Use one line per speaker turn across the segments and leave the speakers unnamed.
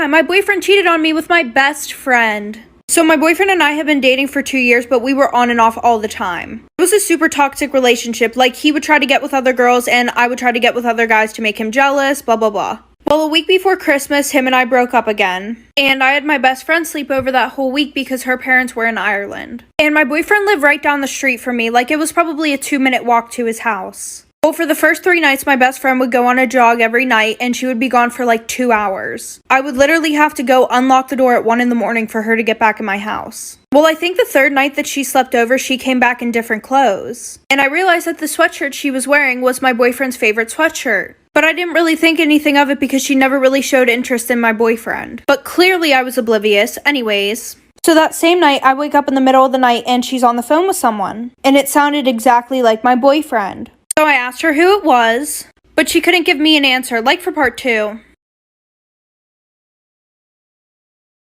time, my boyfriend cheated on me with my best friend. So my boyfriend and I have been dating for 2 years, but we were on and off all the time. It was a super toxic relationship. Like, he would try to get with other girls and I would try to get with other guys to make him jealous, blah, blah, blah. Well, a week before Christmas, him and I broke up again. And I had my best friend sleep over that whole week because her parents were in Ireland. And my boyfriend lived right down the street from me. Like, it was probably a 2-minute walk to his house. Well, for the first 3 nights, my best friend would go on a jog every night and she would be gone for like 2 hours. I would literally have to go unlock the door at 1 in the morning for her to get back in my house. Well, I think the 3rd night that she slept over, she came back in different clothes. And I realized that the sweatshirt she was wearing was my boyfriend's favorite sweatshirt. But I didn't really think anything of it because she never really showed interest in my boyfriend. But clearly I was oblivious. Anyways. So that same night, I wake up in the middle of the night and she's on the phone with someone. And it sounded exactly like my boyfriend. So I asked her who it was, but she couldn't give me an answer, like for part 2.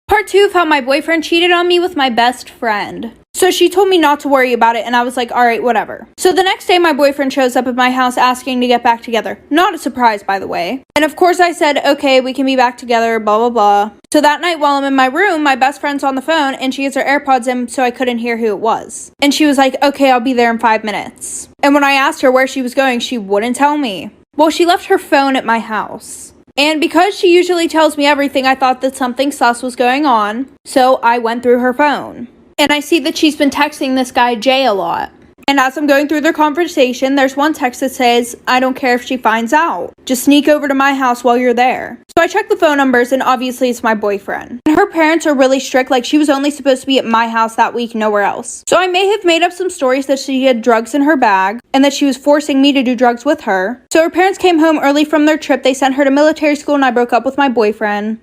Part 2 of how my boyfriend cheated on me with my best friend. So she told me not to worry about it and I was like, alright, whatever. So the next day my boyfriend shows up at my house asking to get back together. Not a surprise, by the way. And of course I said, okay, we can be back together, blah, blah, blah. So that night while I'm in my room, my best friend's on the phone and she has her AirPods in so I couldn't hear who it was. And she was like, okay, I'll be there in 5 minutes. And when I asked her where she was going, she wouldn't tell me. Well, she left her phone at my house. And because she usually tells me everything, I thought that something sus was going on. So I went through her phone. And I see that she's been texting this guy Jay a lot. And as I'm going through their conversation, there's one text that says, I don't care if she finds out. Just sneak over to my house while you're there. So I check the phone numbers and obviously it's my boyfriend. And her parents are really strict, like she was only supposed to be at my house that week, nowhere else. So I may have made up some stories that she had drugs in her bag and that she was forcing me to do drugs with her. So her parents came home early from their trip, they sent her to military school and I broke up with my boyfriend.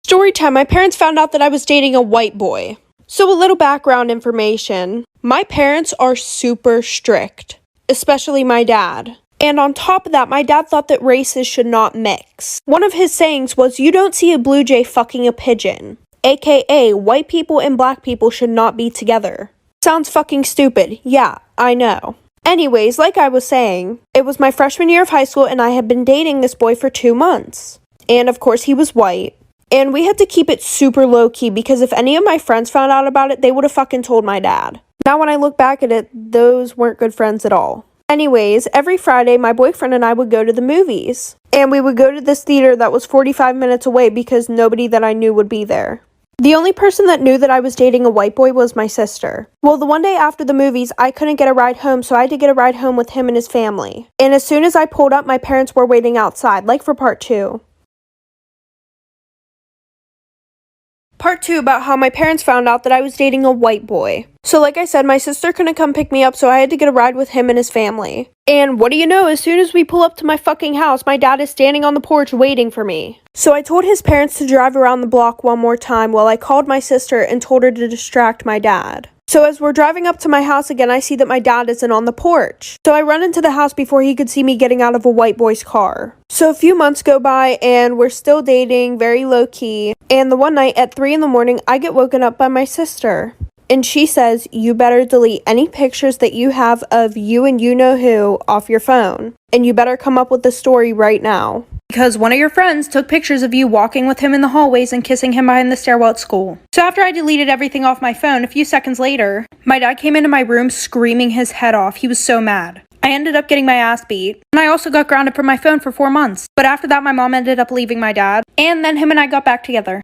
Story time, my parents found out that I was dating a white boy. So a little background information. My parents are super strict, especially my dad. And on top of that, my dad thought that races should not mix. One of his sayings was, you don't see a blue jay fucking a pigeon. AKA, white people and black people should not be together. Sounds fucking stupid. Yeah, I know. Anyways, like I was saying, it was my freshman year of high school and I had been dating this boy for 2 months. And of course he was white. And we had to keep it super low-key because if any of my friends found out about it, they would have fucking told my dad. Now when I look back at it, those weren't good friends at all. Anyways, every Friday, my boyfriend and I would go to the movies. And we would go to this theater that was 45 minutes away because nobody that I knew would be there. The only person that knew that I was dating a white boy was my sister. Well, the one day after the movies, I couldn't get a ride home, so I had to get a ride home with him and his family. And as soon as I pulled up, my parents were waiting outside, like for part 2. Part 2 about how my parents found out that I was dating a white boy. So like I said, my sister couldn't come pick me up, so I had to get a ride with him and his family. And what do you know, as soon as we pull up to my fucking house, my dad is standing on the porch waiting for me. So I told his parents to drive around the block one more time while I called my sister and told her to distract my dad. So as we're driving up to my house again, I see that my dad isn't on the porch. So I run into the house before he could see me getting out of a white boy's car. So a few months go by and we're still dating, very low key. And the one night at 3 in the morning, I get woken up by my sister. And she says, you better delete any pictures that you have of you and you-know-who off your phone. And you better come up with a story right now. Because one of your friends took pictures of you walking with him in the hallways and kissing him behind the stairwell at school. So after I deleted everything off my phone, a few seconds later, my dad came into my room screaming his head off. He was so mad. I ended up getting my ass beat, and I also got grounded from my phone for 4 months. But after that, my mom ended up leaving my dad, and then him and I got back together.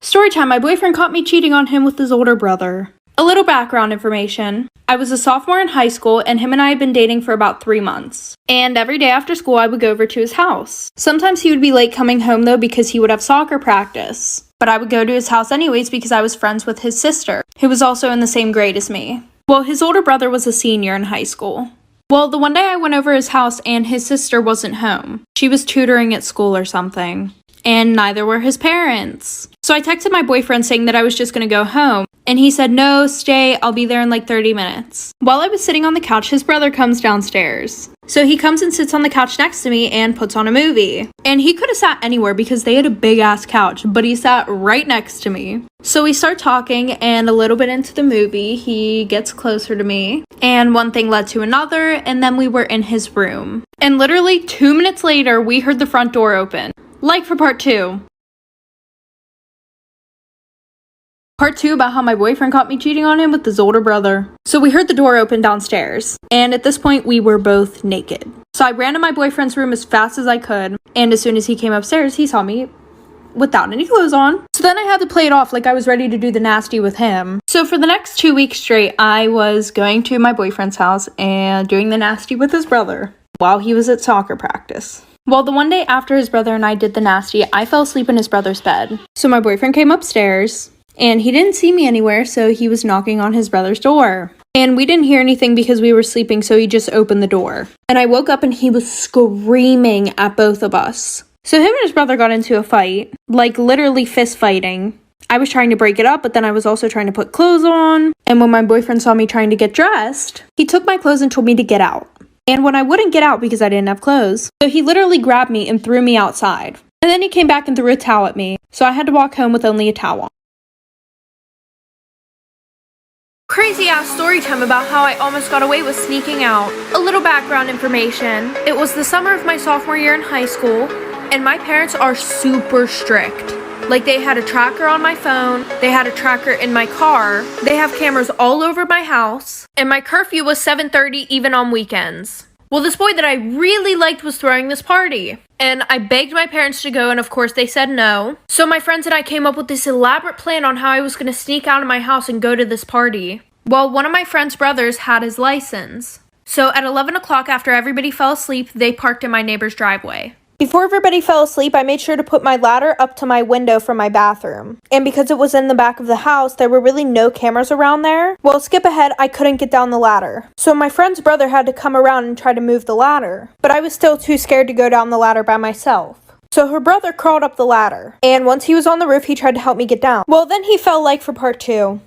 Storytime, my boyfriend caught me cheating on him with his older brother. A little background information. I was a sophomore in high school and him and I had been dating for about 3 months. And every day after school I would go over to his house. Sometimes he would be late coming home though because he would have soccer practice. But I would go to his house anyways because I was friends with his sister, who was also in the same grade as me. Well, his older brother was a senior in high school. Well, the one day I went over his house and his sister wasn't home. She was tutoring at school or something. And neither were his parents. So I texted my boyfriend saying that I was just gonna go home. And he said, no, stay, I'll be there in like 30 minutes. While I was sitting on the couch, his brother comes downstairs. So he comes and sits on the couch next to me and puts on a movie. And he could have sat anywhere because they had a big ass couch, but he sat right next to me. So we start talking, and a little bit into the movie, he gets closer to me. And one thing led to another, and then we were in his room. And literally 2 minutes later, we heard the front door open. Like for part 2. Part 2 about how my boyfriend caught me cheating on him with his older brother. So we heard the door open downstairs, and at this point we were both naked. So I ran to my boyfriend's room as fast as I could, and as soon as he came upstairs, he saw me without any clothes on. So then I had to play it off like I was ready to do the nasty with him. So for the next 2 weeks straight, I was going to my boyfriend's house and doing the nasty with his brother while he was at soccer practice. Well, the one day after his brother and I did the nasty, I fell asleep in his brother's bed. So my boyfriend came upstairs, and he didn't see me anywhere, so he was knocking on his brother's door. And we didn't hear anything because we were sleeping, so he just opened the door. And I woke up and he was screaming at both of us. So him and his brother got into a fight, like literally fist fighting. I was trying to break it up, but then I was also trying to put clothes on. And when my boyfriend saw me trying to get dressed, he took my clothes and told me to get out. And when I wouldn't get out because I didn't have clothes, so he literally grabbed me and threw me outside. And then he came back and threw a towel at me, so I had to walk home with only a towel on. Crazy ass story time about how I almost got away with sneaking out. A little background information. It was the summer of my sophomore year in high school, and my parents are super strict. Like, they had a tracker on my phone, they had a tracker in my car, they have cameras all over my house, and my curfew was 7:30 even on weekends. Well, this boy that I really liked was throwing this party, and I begged my parents to go, and of course they said no. So my friends and I came up with this elaborate plan on how I was going to sneak out of my house and go to this party. Well, one of my friend's brothers had his license. So at 11 o'clock, after everybody fell asleep, they parked in my neighbor's driveway. Before everybody fell asleep, I made sure to put my ladder up to my window from my bathroom. And because it was in the back of the house, there were really no cameras around there. Well, skip ahead, I couldn't get down the ladder. So my friend's brother had to come around and try to move the ladder. But I was still too scared to go down the ladder by myself. So her brother crawled up the ladder. And once he was on the roof, he tried to help me get down. Well, then he fell like for part 2.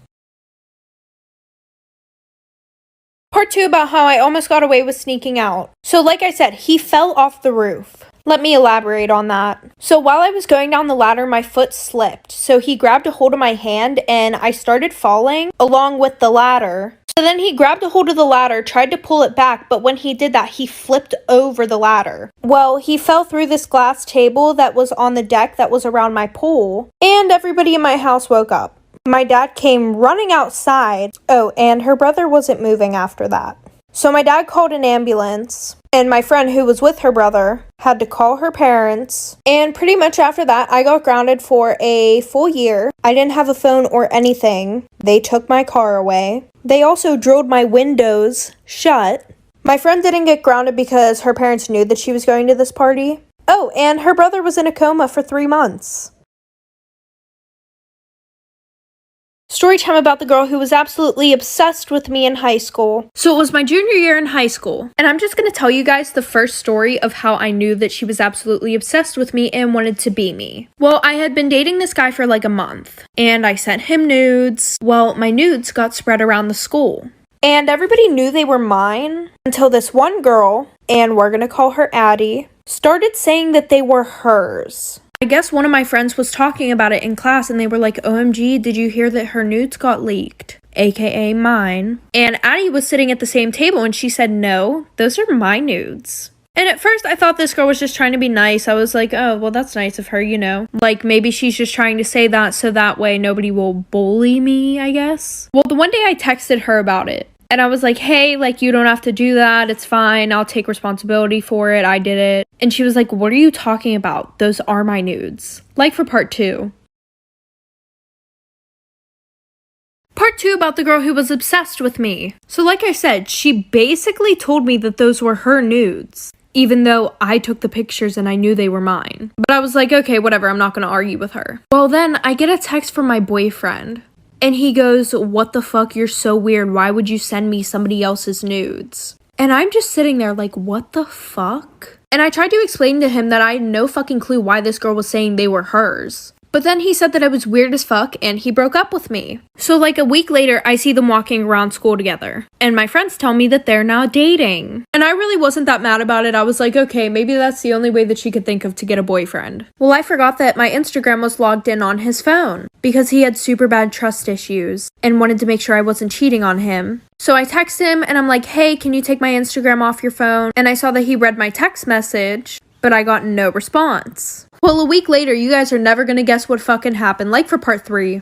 Part 2 about how I almost got away with sneaking out. So like I said, he fell off the roof. Let me elaborate on that. So while I was going down the ladder, my foot slipped. So he grabbed a hold of my hand and I started falling along with the ladder. So then he grabbed a hold of the ladder, tried to pull it back, but when he did that, he flipped over the ladder. Well, he fell through this glass table that was on the deck that was around my pool, and everybody in my house woke up. My dad came running outside. Oh, and her brother wasn't moving after that. So my dad called an ambulance, and my friend who was with her brother had to call her parents. And pretty much after that, I got grounded for a full year. I didn't have a phone or anything. They took my car away. They also drilled my windows shut. My friend didn't get grounded because her parents knew that she was going to this party. Oh, and her brother was in a coma for 3 months. Story time about the girl who was absolutely obsessed with me in high school. So it was my junior year in high school, and I'm just going to tell you guys the first story of how I knew that she was absolutely obsessed with me and wanted to be me. Well, I had been dating this guy for like a month, and I sent him nudes. Well, my nudes got spread around the school, and everybody knew they were mine until this one girl, and we're going to call her Addie, started saying that they were hers. I guess one of my friends was talking about it in class and they were like, OMG, did you hear that her nudes got leaked? AKA mine. And Addie was sitting at the same table and she said, no, those are my nudes. And at first I thought this girl was just trying to be nice. I was like, oh, well, that's nice of her, you know. Like, maybe she's just trying to say that so that way nobody will bully me, I guess. Well, the one day I texted her about it. And I was like, hey, like, you don't have to do that. It's fine. I'll take responsibility for it. I did it. And she was like, what are you talking about? Those are my nudes. Like for part 2. Part 2 about the girl who was obsessed with me. So like I said, she basically told me that those were her nudes, even though I took the pictures and I knew they were mine. But I was like, okay, whatever. I'm not going to argue with her. Well, then I get a text from my boyfriend. And he goes, what the fuck, you're so weird. Why would you send me somebody else's nudes? And I'm just sitting there like, what the fuck? And I tried to explain to him that I had no fucking clue why this girl was saying they were hers. But then he said that I was weird as fuck and he broke up with me. So like a week later, I see them walking around school together. And my friends tell me that they're now dating. And I really wasn't that mad about it. I was like, okay, maybe that's the only way that she could think of to get a boyfriend. Well, I forgot that my Instagram was logged in on his phone because he had super bad trust issues and wanted to make sure I wasn't cheating on him. So I text him and I'm like, hey, can you take my Instagram off your phone? And I saw that he read my text message, but I got no response. Well, a week later, you guys are never gonna guess what fucking happened, like for part 3.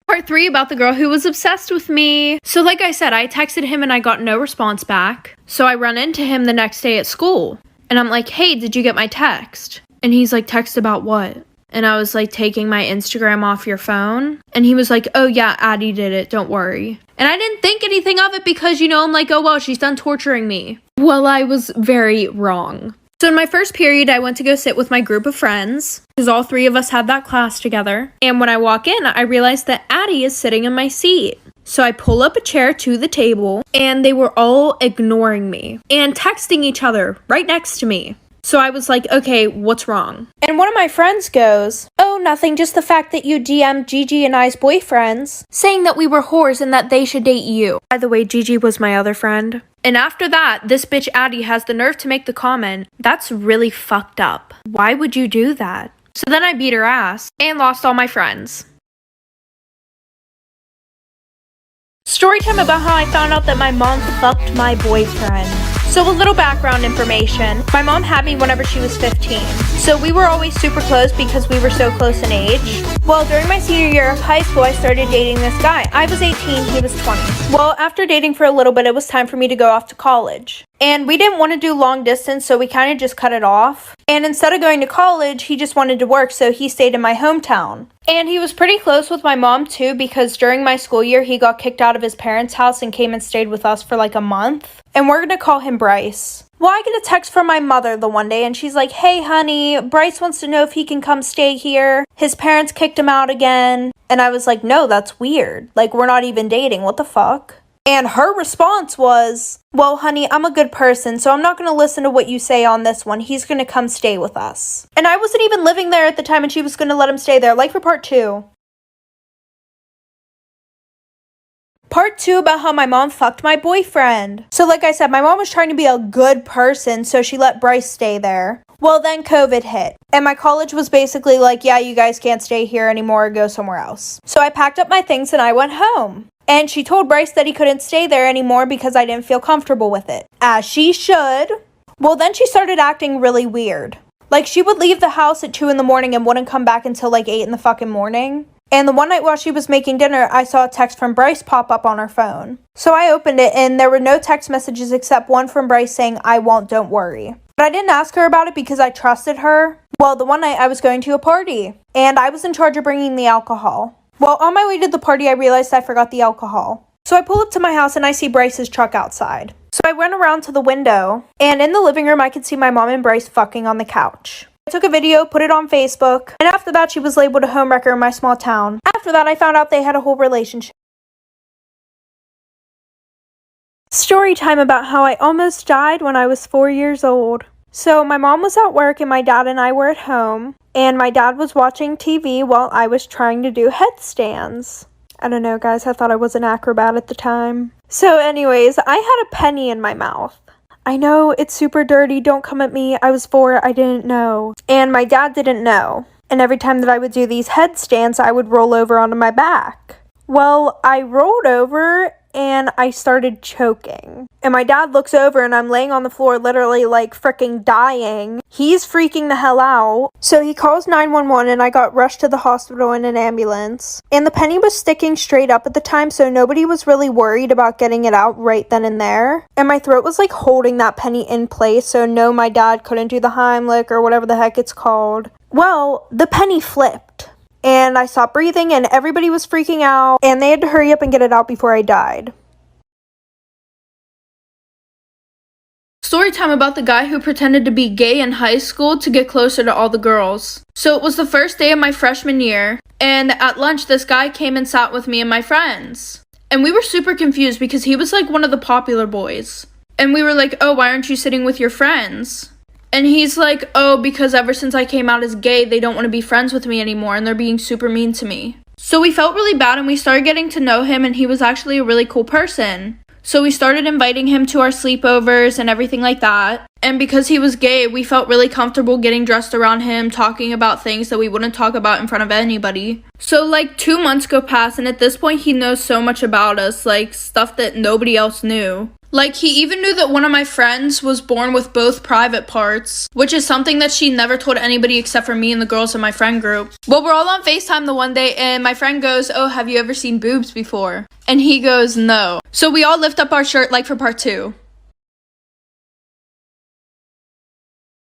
Part 3 about the girl who was obsessed with me. So like I said, I texted him and I got no response back. So I run into him the next day at school. And I'm like, hey, did you get my text? And he's like, text about what? And I was like, taking my Instagram off your phone? And he was like, oh yeah, Addie did it, don't worry. And I didn't think anything of it because, you know, I'm like, oh well, she's done torturing me. Well, I was very wrong. So in my first period, I went to go sit with my group of friends because all 3 of us had that class together. And when I walk in, I realize that Addie is sitting in my seat. So I pull up a chair to the table and they were all ignoring me and texting each other right next to me. So I was like, okay, what's wrong? And one of my friends goes, oh, nothing, just the fact that you DM'd Gigi and I's boyfriends, saying that we were whores and that they should date you. By the way, Gigi was my other friend. And after that, this bitch Addie has the nerve to make the comment, that's really fucked up. Why would you do that? So then I beat her ass and lost all my friends. Storytime about how I found out that my mom fucked my boyfriend. So a little background information. My mom had me whenever she was 15. So we were always super close because we were so close in age. Well, during my senior year of high school, I started dating this guy. I was 18, he was 20. Well, after dating for a little bit, it was time for me to go off to college. And we didn't want to do long distance, so we kind of just cut it off. And instead of going to college, he just wanted to work, so he stayed in my hometown. And he was pretty close with my mom too, because during my school year, he got kicked out of his parents' house and came and stayed with us for like a month. And we're gonna call him Bryce. Well, I get a text from my mother the one day, and she's like, hey honey, Bryce wants to know if he can come stay here. His parents kicked him out again. And I was like, no, that's weird. Like, we're not even dating, what the fuck? And her response was, well, honey, I'm a good person, so I'm not going to listen to what you say on this one. He's going to come stay with us. And I wasn't even living there at the time, and she was going to let him stay there, like for part 2. Part 2 about how my mom fucked my boyfriend. So like I said, my mom was trying to be a good person, so she let Bryce stay there. Well, then COVID hit. And my college was basically like, yeah, you guys can't stay here anymore, go somewhere else. So I packed up my things and I went home. And she told Bryce that he couldn't stay there anymore because I didn't feel comfortable with it. As she should. Well, then she started acting really weird. Like, she would leave the house at 2 in the morning and wouldn't come back until like 8 in the fucking morning. And the one night while she was making dinner, I saw a text from Bryce pop up on her phone. So I opened it and there were no text messages except one from Bryce saying, I won't, don't worry. But I didn't ask her about it because I trusted her. Well, the one night I was going to a party and I was in charge of bringing the alcohol. Well, on my way to the party, I realized I forgot the alcohol. So I pull up to my house and I see Bryce's truck outside. So I went around to the window, and in the living room, I could see my mom and Bryce fucking on the couch. I took a video, put it on Facebook, and after that, she was labeled a homewrecker in my small town. After that, I found out they had a whole relationship. Story time about how I almost died when I was 4 years old. So my mom was at work and my dad and I were at home. And my dad was watching TV while I was trying to do headstands. I don't know, guys. I thought I was an acrobat at the time. So anyways, I had a penny in my mouth. I know, it's super dirty. Don't come at me. I was 4. I didn't know. And my dad didn't know. And every time that I would do these headstands, I would roll over onto my back. Well, I rolled over and I started choking. And my dad looks over and I'm laying on the floor literally like freaking dying. He's freaking the hell out. So he calls 911 and I got rushed to the hospital in an ambulance. And the penny was sticking straight up at the time, so nobody was really worried about getting it out right then and there. And my throat was like holding that penny in place, so no, my dad couldn't do the Heimlich or whatever the heck it's called. Well, the penny flipped. And I stopped breathing and everybody was freaking out and they had to hurry up and get it out before I died. Story time about the guy who pretended to be gay in high school to get closer to all the girls. So it was the first day of my freshman year, and at lunch this guy came and sat with me and my friends. And we were super confused because he was like one of the popular boys. And we were like, oh, why aren't you sitting with your friends? And he's like, oh, because ever since I came out as gay, they don't want to be friends with me anymore and they're being super mean to me. So we felt really bad and we started getting to know him, and he was actually a really cool person. So we started inviting him to our sleepovers and everything like that. And because he was gay, we felt really comfortable getting dressed around him, talking about things that we wouldn't talk about in front of anybody. So like 2 months go past, and at this point he knows so much about us, like stuff that nobody else knew. Like, he even knew that one of my friends was born with both private parts, which is something that she never told anybody except for me and the girls in my friend group. Well, we're all on FaceTime the one day, and my friend goes, oh, have you ever seen boobs before? And he goes, no. So we all lift up our shirt like for part 2.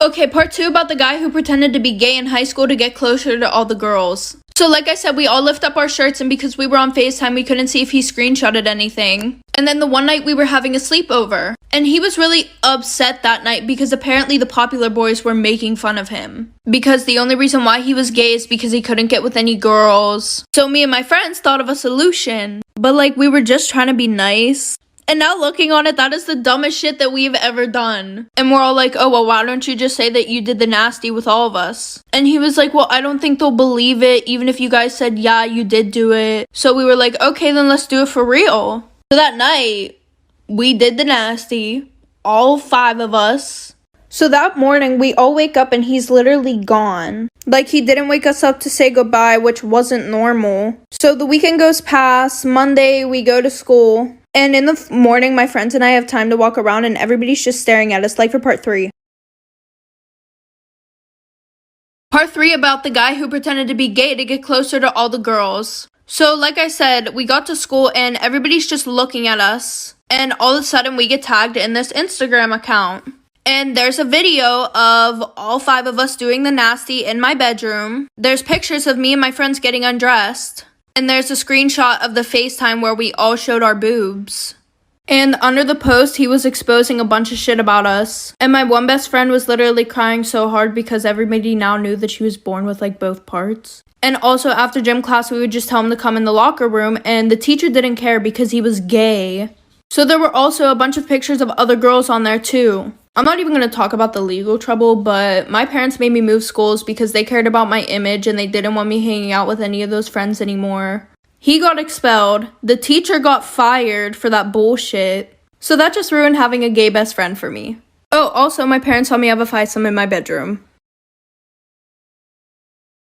Okay, part 2 about the guy who pretended to be gay in high school to get closer to all the girls. So like I said, we all lift up our shirts, and because we were on FaceTime, we couldn't see if he screenshotted anything. And then the one night we were having a sleepover, and he was really upset that night because apparently the popular boys were making fun of him. Because the only reason why he was gay is because he couldn't get with any girls. So me and my friends thought of a solution, but like we were just trying to be nice. And now looking on it, that is the dumbest shit that we've ever done. And we're all like, oh, well, why don't you just say that you did the nasty with all of us? And he was like, well, I don't think they'll believe it, even if you guys said, yeah, you did do it. So we were like, okay, then let's do it for real. So that night, we did the nasty, all 5 of us. So that morning, we all wake up and he's literally gone. Like, he didn't wake us up to say goodbye, which wasn't normal. So the weekend goes past. Monday, we go to school. And in the morning, my friends and I have time to walk around, and everybody's just staring at us like for part 3. Part 3 about the guy who pretended to be gay to get closer to all the girls. So like I said, we got to school and everybody's just looking at us. And all of a sudden we get tagged in this Instagram account. And there's a video of all 5 of us doing the nasty in my bedroom. There's pictures of me and my friends getting undressed. And there's a screenshot of the FaceTime where we all showed our boobs. And under the post, he was exposing a bunch of shit about us. And my one best friend was literally crying so hard because everybody now knew that she was born with like both parts. And also after gym class, we would just tell him to come in the locker room, and the teacher didn't care because he was gay. So there were also a bunch of pictures of other girls on there too. I'm not even going to talk about the legal trouble, but my parents made me move schools because they cared about my image and they didn't want me hanging out with any of those friends anymore. He got expelled. The teacher got fired for that bullshit. So that just ruined having a gay best friend for me. Oh, also my parents saw me have a threesome in my bedroom.